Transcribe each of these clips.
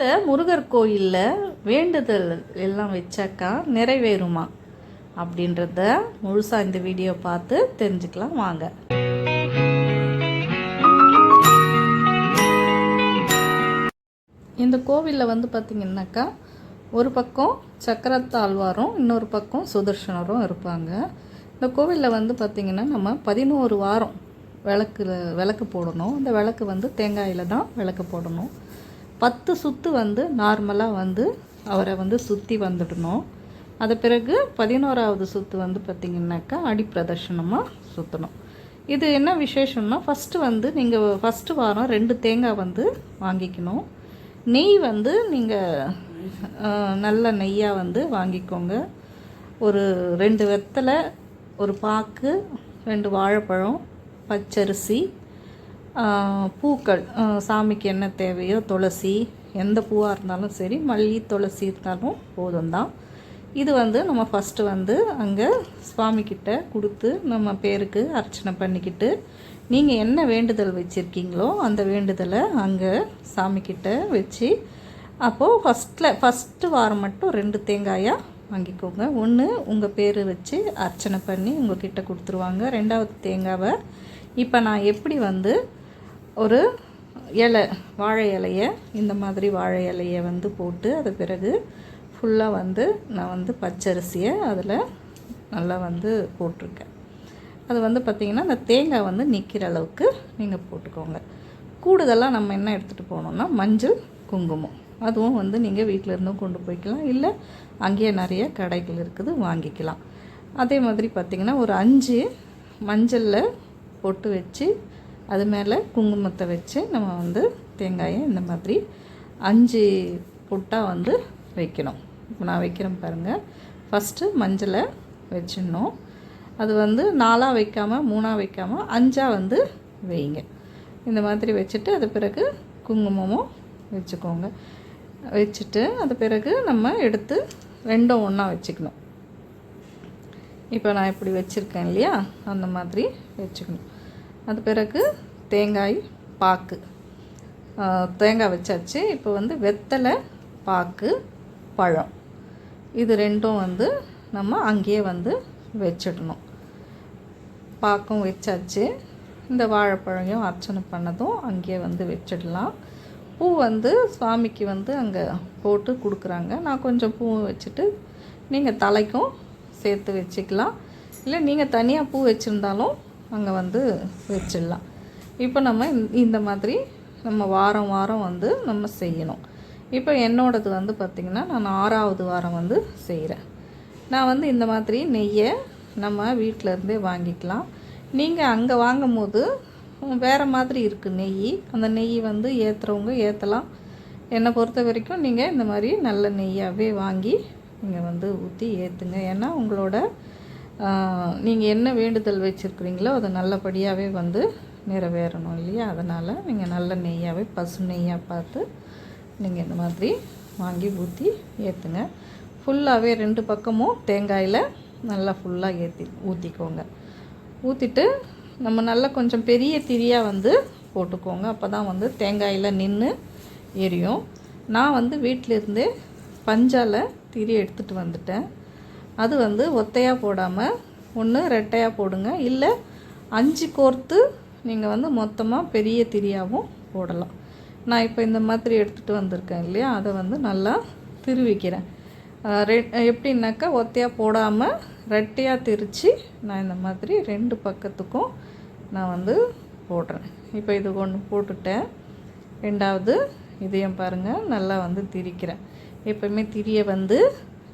இந்த முருகர் கோயிலில் வேண்டுதல் எல்லாம் வச்சாக்கா நிறைவேறுமா அப்படின்றத முழுசாக இந்த வீடியோ பார்த்து தெரிஞ்சுக்கலாம் வாங்க. இந்த கோவிலில் பார்த்திங்கன்னாக்கா ஒரு பக்கம் சக்கரத்தாழ்வாரும் இன்னொரு பக்கம் சுதர்சனரும் இருப்பாங்க. இந்த கோவிலில் பார்த்திங்கன்னா நம்ம 11 வாரம் விளக்கு போடணும். அந்த விளக்கு தேங்காயில் தான் விளக்கு போடணும். 10 சுற்று நார்மலாக அவரை சுற்றி வந்துடணும். அது பிறகு 11ஆவது சுற்று பார்த்திங்கனாக்கா அடி பிரதர்ஷனமாக சுற்றணும். இது என்ன விசேஷம்னா ஃபஸ்ட்டு நீங்கள் ஃபஸ்ட்டு வாரம் 2 தேங்காய் வாங்கிக்கணும். நெய் நீங்கள் நல்ல நெய்யாக வாங்கிக்கோங்க. ஒரு 2 வெத்தலை, ஒரு பாக்கு, 2 வாழைப்பழம், பச்சரிசி, பூக்கள், சாமிக்கு என்ன தேவையோ, துளசி, எந்த பூவாக இருந்தாலும் சரி, மல்லி, துளசி இருந்தாலும் போதும் தான். இது நம்ம ஃபஸ்ட்டு அங்கே சுவாமிக்கிட்ட கொடுத்து நம்ம பேருக்கு அர்ச்சனை பண்ணிக்கிட்டு நீங்கள் என்ன வேண்டுதல் வச்சுருக்கீங்களோ அந்த வேண்டுதலை அங்கே சாமிக்கிட்ட வச்சு, அப்போது ஃபஸ்ட்டு வாரம் மட்டும் 2 தேங்காயாக வாங்கிக்கோங்க. ஒன்று உங்கள் பேர் வச்சு அர்ச்சனை பண்ணி உங்கள் கிட்ட கொடுத்துருவாங்க. 2வது தேங்காவை இப்போ நான் எப்படி ஒரு இலை, வாழை இலையை, இந்த மாதிரி வாழை இலையை போட்டு அது பிறகு ஃபுல்லாக நான் பச்சரிசியை அதில் நல்லா போட்டிருக்கேன். அது பார்த்திங்கன்னா அந்த தேங்காய் நிற்கிற அளவுக்கு நீங்கள் போட்டுக்கோங்க. கூடுதலாக நம்ம என்ன எடுத்துகிட்டு போகணுன்னா மஞ்சள், குங்குமம். அதுவும் நீங்கள் வீட்டில் இருந்தும் கொண்டு போய்க்கலாம், இல்லை அங்கேயே நிறைய கடைகள் இருக்குது, வாங்கிக்கலாம். அதே மாதிரி பார்த்திங்கன்னா ஒரு 5 மஞ்சளில் பொட்டு வச்சு அது மேலே குங்குமத்தை வச்சு நம்ம தேங்காயை இந்த மாதிரி 5 பொட்டாக வைக்கணும். இப்போ நான் வைக்கிறேன் பாருங்கள். ஃபஸ்ட்டு மஞ்சளை வச்சிடணும். அது 4ஆக வைக்காமல் 3ஆக வைக்காமல் 5ஆக வைங்க. இந்த மாதிரி வச்சுட்டு அது பிறகு குங்குமமும் வச்சுக்கோங்க. வச்சுட்டு அது பிறகு நம்ம எடுத்து 2ம் ஒன்றா வச்சுக்கணும். இப்போ நான் இப்படி வச்சுருக்கேன் இல்லையா, அந்த மாதிரி வச்சுக்கணும். அது பிறகு தேங்காய் பாக்கு, தேங்காய் வச்சாச்சு. இப்போ வெத்தலை, பாக்கு, பழம், இது 2ம் நம்ம அங்கேயே வச்சிடணும். பாக்கும் வச்சாச்சு. இந்த வாழைப்பழம் அர்ச்சனை பண்ணதும் அங்கேயே வச்சிடலாம். பூ சுவாமிக்கு அங்கே போட்டு கொடுக்குறாங்க. நான் கொஞ்சம் பூ வச்சுட்டு நீங்கள் தலைக்கும் சேர்த்து வச்சுக்கலாம், இல்லை நீங்கள் தனியாக பூ வச்சுருந்தாலும் அங்கே வச்சிடலாம். இப்போ நம்ம இந்த மாதிரி நம்ம வாரம் வாரம் நம்ம செய்யணும். இப்போ என்னோடது பார்த்திங்கன்னா நான் 6ஆவது வாரம் செய்கிறேன். நான் இந்த மாதிரி நெய்யை நம்ம வீட்டில் இருந்தே வாங்கிக்கலாம். நீங்கள் அங்கே வாங்கும் போது வேறு மாதிரி இருக்குது நெய். அந்த நெய் ஏற்றுறவங்க ஏற்றலாம். என்னை பொறுத்த வரைக்கும் நீங்கள் இந்த மாதிரி நல்ல நெய்யாகவே வாங்கி நீங்கள் ஊற்றி ஏற்றுங்க. ஏன்னா உங்களோட நீங்கள் என்ன வேண்டுதல் வச்சுருக்குறீங்களோ அதை நல்லபடியாகவே நிறைவேறணும் இல்லையா. அதனால் நீங்கள் நல்ல நெய்யாகவே, பசு நெய்யாக பார்த்து நீங்கள் இந்த மாதிரி வாங்கி ஊற்றி ஏற்றுங்க. ஃபுல்லாகவே 2 பக்கமும் தேங்காயில் நல்லா ஃபுல்லாக ஊற்றிக்கோங்க. ஊற்றிட்டு நம்ம நல்லா கொஞ்சம் பெரிய திரியாக போட்டுக்கோங்க. அப்போ தான் தேங்காயில் நின்று எரியும். நான் வீட்டிலேருந்தே பஞ்சால் திரி எடுத்துகிட்டு வந்துட்டேன். அது ஒத்தையாக போடாமல் ஒன்று ரெட்டையாக போடுங்க, இல்லை 5 கோர்த்து நீங்கள் மொத்தமாக பெரிய திரியாகவும் போடலாம். நான் இப்போ இந்த மாதிரி எடுத்துகிட்டு வந்திருக்கேன் இல்லையா, அதை நல்லா திருவிக்கிறேன். எப்படின்னாக்கா ஒத்தையாக போடாமல் ரெட்டையாக திரித்து நான் இந்த மாதிரி 2 பக்கத்துக்கும் நான் போடுறேன். இப்போ இது ஒன்று போட்டுட்டேன். 2வது இதையும் பாருங்கள் நல்லா திரிக்கிறேன். எப்போயுமே திரியை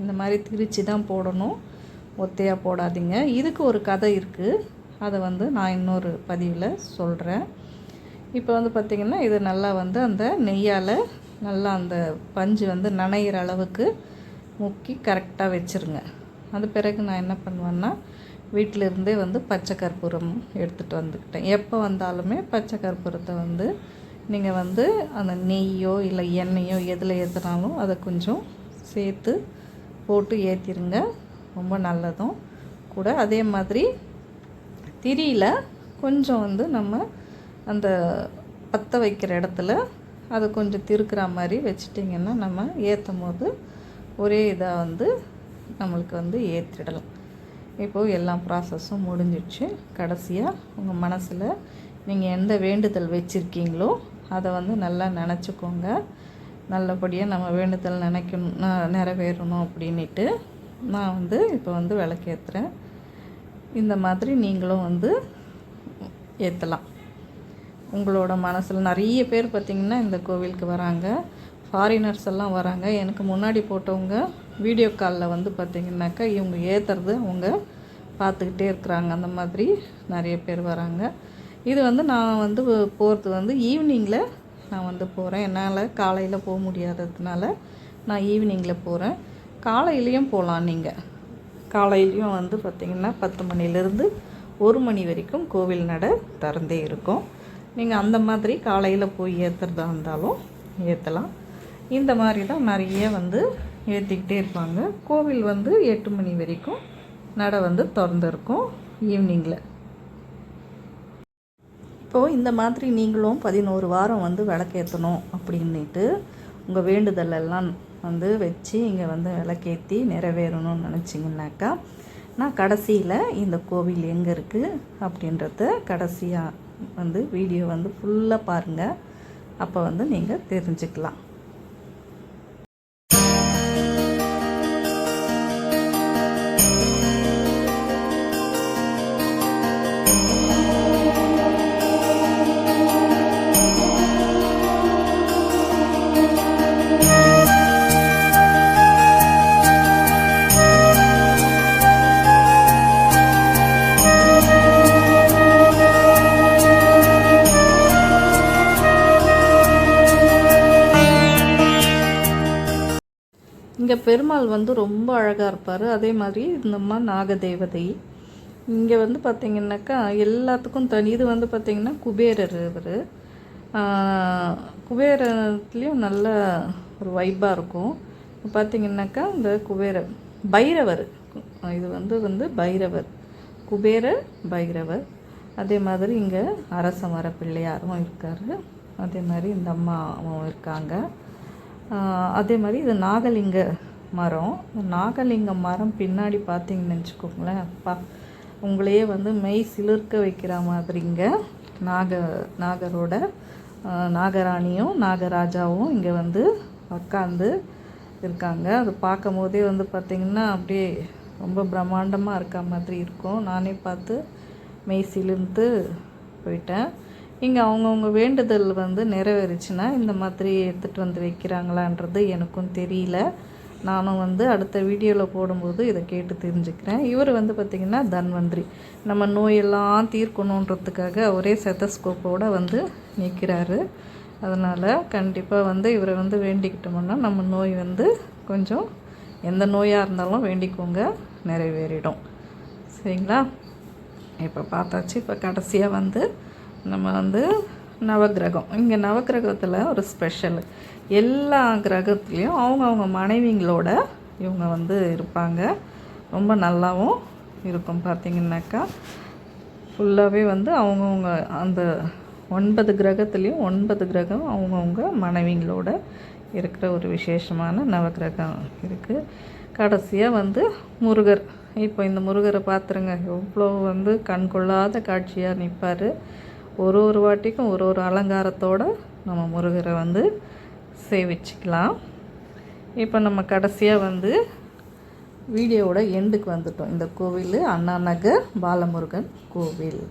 இந்த மாதிரி திரித்து தான் போடணும், ஒத்தையாக போடாதீங்க. இதுக்கு ஒரு கதை இருக்குது, அதை நான் இன்னொரு பதிவில் சொல்கிறேன். இப்போ பார்த்திங்கன்னா இது நல்லா அந்த நெய்யால் நல்லா அந்த பஞ்சு நனைகிற அளவுக்கு முக்கி கரெக்டாக வச்சுருங்க. அது பிறகு நான் என்ன பண்ணுவேன்னா வீட்டிலருந்தே பச்சை கற்பூரம் எடுத்துகிட்டு வந்துக்கிட்டேன். எப்போ வந்தாலுமே பச்சை கற்பூரத்தை நீங்கள் அந்த நெய்யோ இல்லை எண்ணெயோ எதில் ஏற்றினாலும் அதை கொஞ்சம் சேர்த்து போட்டு ஏற்றிருங்க, ரொம்ப நல்லதும் கூட. அதே மாதிரி திரியில் கொஞ்சம் நம்ம அந்த பற்ற வைக்கிற இடத்துல அதை கொஞ்சம் திருக்கிற மாதிரி வச்சிட்டிங்கன்னா நம்ம ஏற்றும் போது ஒரே இதாக வந்து நம்மளுக்கு வந்து ஏற்றிடலாம். இப்போது எல்லா ப்ராசஸும் முடிஞ்சிடுச்சு. கடைசியாக உங்கள் மனசில் நீங்கள் எந்த வேண்டுதல் வச்சுருக்கீங்களோ அதை வந்து நல்லா நினச்சிக்கோங்க. நல்லபடியாக நம்ம வேண்டுதல் நிறைவேறணும் அப்படின்ட்டு நான் வந்து இப்போ வந்து விளக்கேற்றுறேன். இந்த மாதிரி நீங்களும் வந்து ஏற்றலாம். உங்களோட மனசில் நிறைய பேர் பார்த்திங்கன்னா இந்த கோவிலுக்கு வராங்க, ஃபாரினர்ஸ் எல்லாம் வராங்க. எனக்கு முன்னாடி போட்டவங்க வீடியோ காலில் வந்து பார்த்திங்கனாக்கா இவங்க ஏற்றுறது அவங்க பார்த்துக்கிட்டே இருக்கிறாங்க. அந்த மாதிரி நிறைய பேர் வராங்க. இது வந்து நான் வந்து போகிறது வந்து ஈவினிங்கில் நான் வந்து போகிறேன். என்னால் காலையில் போக முடியாததுனால நான் ஈவினிங்கில் போகிறேன். காலையிலையும் போகலாம். நீங்கள் காலையிலையும் வந்து பார்த்திங்கன்னா 10 மணிலேருந்து 1 மணி வரைக்கும் கோவில் நடை திறந்தே இருக்கும். நீங்கள் அந்த மாதிரி காலையில் போய் ஏற்றுறதா இருந்தாலும் ஏற்றலாம். இந்த மாதிரி தான் நிறைய வந்து ஏற்றிக்கிட்டே இருப்பாங்க. கோவில் வந்து 8 மணி வரைக்கும் நடை வந்து திறந்துருக்கும் ஈவினிங்கில். இப்போது இந்த மாதிரி நீங்களும் 11 வாரம் வந்து விளக்கேற்றணும் அப்படின்ட்டு உங்கள் வேண்டுதல் எல்லாம் வந்து வச்சு இங்கே வந்து விளக்கேற்றி நிறைவேறணும்னு நினச்சிங்கனாக்கா நான் கடைசியில் இந்த கோவில் எங்கே இருக்குது அப்படின்றத கடைசியாக வந்து வீடியோ வந்து ஃபுல்லாக பாருங்கள். அப்போ வந்து நீங்கள் தெரிஞ்சுக்கலாம். இங்கே பெருமாள் வந்து ரொம்ப அழகாக இருப்பார். அதே மாதிரி இந்த அம்மா நாகதேவதை. இங்கே வந்து பார்த்திங்கனாக்கா எல்லாத்துக்கும் தனி. இது வந்து பார்த்திங்கன்னா குபேரர். இவர் குபேரத்துலேயும் நல்ல ஒரு வைப்பாக இருக்கும். பார்த்திங்கனாக்கா இந்த பைரவர். இது வந்து பைரவர், குபேர பைரவர். அதே மாதிரி இங்கே அரச மர பிள்ளையாரும் இருக்கார். அதே மாதிரி இந்த அம்மாவும் இருக்காங்க. அதே மாதிரி இது நாகலிங்க மரம். நாகலிங்க மரம் பின்னாடி பார்த்திங்கன்னு வச்சுக்கோங்களேன், அப்பா உங்களையே வந்து மெய் சிலிர்க்க வைக்கிற மாதிரிங்க நாகரோட நாகராணியும் நாகராஜாவும் இங்கே வந்து உட்காந்து இருக்காங்க. அது பார்க்கும் போதே வந்து பார்த்திங்கன்னா அப்படியே ரொம்ப பிரம்மாண்டமாக இருக்க மாதிரி இருக்கும். நானே பார்த்து மெய் சிலிர்ந்து போயிட்டேன். இங்கே அவங்கவுங்க வேண்டுதல் வந்து நிறைவேறிச்சுன்னா இந்த மாதிரி எடுத்துகிட்டு வந்து வைக்கிறாங்களான்றது எனக்கும் தெரியல. நானும் வந்து அடுத்த வீடியோவில் போடும்போது இதை கேட்டு தெரிஞ்சுக்கிறேன். இவர் வந்து பார்த்திங்கன்னா தன்வந்திரி. நம்ம நோயெல்லாம் தீர்க்கணுன்றதுக்காக ஒரே செத்தஸ்கோப்போடு வந்து நிற்கிறாரு. அதனால் கண்டிப்பாக வந்து இவரை வந்து வேண்டிக்கிட்டோம்னா நம்ம நோய் வந்து கொஞ்சம் எந்த நோயாக இருந்தாலும் வேண்டிக்கோங்க, நிறைவேறிடும். சரிங்களா? இப்போ பார்த்தாச்சு. இப்போ கடைசியாக வந்து நம்ம வந்து நவகிரகம். இங்கே நவகிரகத்தில் ஒரு ஸ்பெஷல். எல்லா கிரகத்துலேயும் அவங்கவுங்க மனைவிங்களோட இவங்க வந்து இருப்பாங்க. ரொம்ப நல்லாவும் இருக்கும். பார்த்திங்கனாக்கா ஃபுல்லாகவே வந்து அவங்கவுங்க அந்த 9 கிரகத்துலேயும் 9 கிரகம் அவங்கவுங்க மனைவிங்களோட இருக்கிற ஒரு விசேஷமான நவகிரகம் இருக்குது. கடைசியாக வந்து முருகர். இப்போ இந்த முருகரை பார்த்துருங்க, எவ்வளோ வந்து கண்கொள்ளாத காட்சியாக நிற்பார். ஒரு வாட்டிக்கும் ஒரு அலங்காரத்தோடு நம்ம முருகரை வந்து சேவிச்சுக்கலாம். இப்போ நம்ம கடைசியாக வந்து வீடியோவோட எண்டுக்கு வந்துட்டோம். இந்த கோவில் அண்ணா நகர் பாலமுருகன் கோவில்.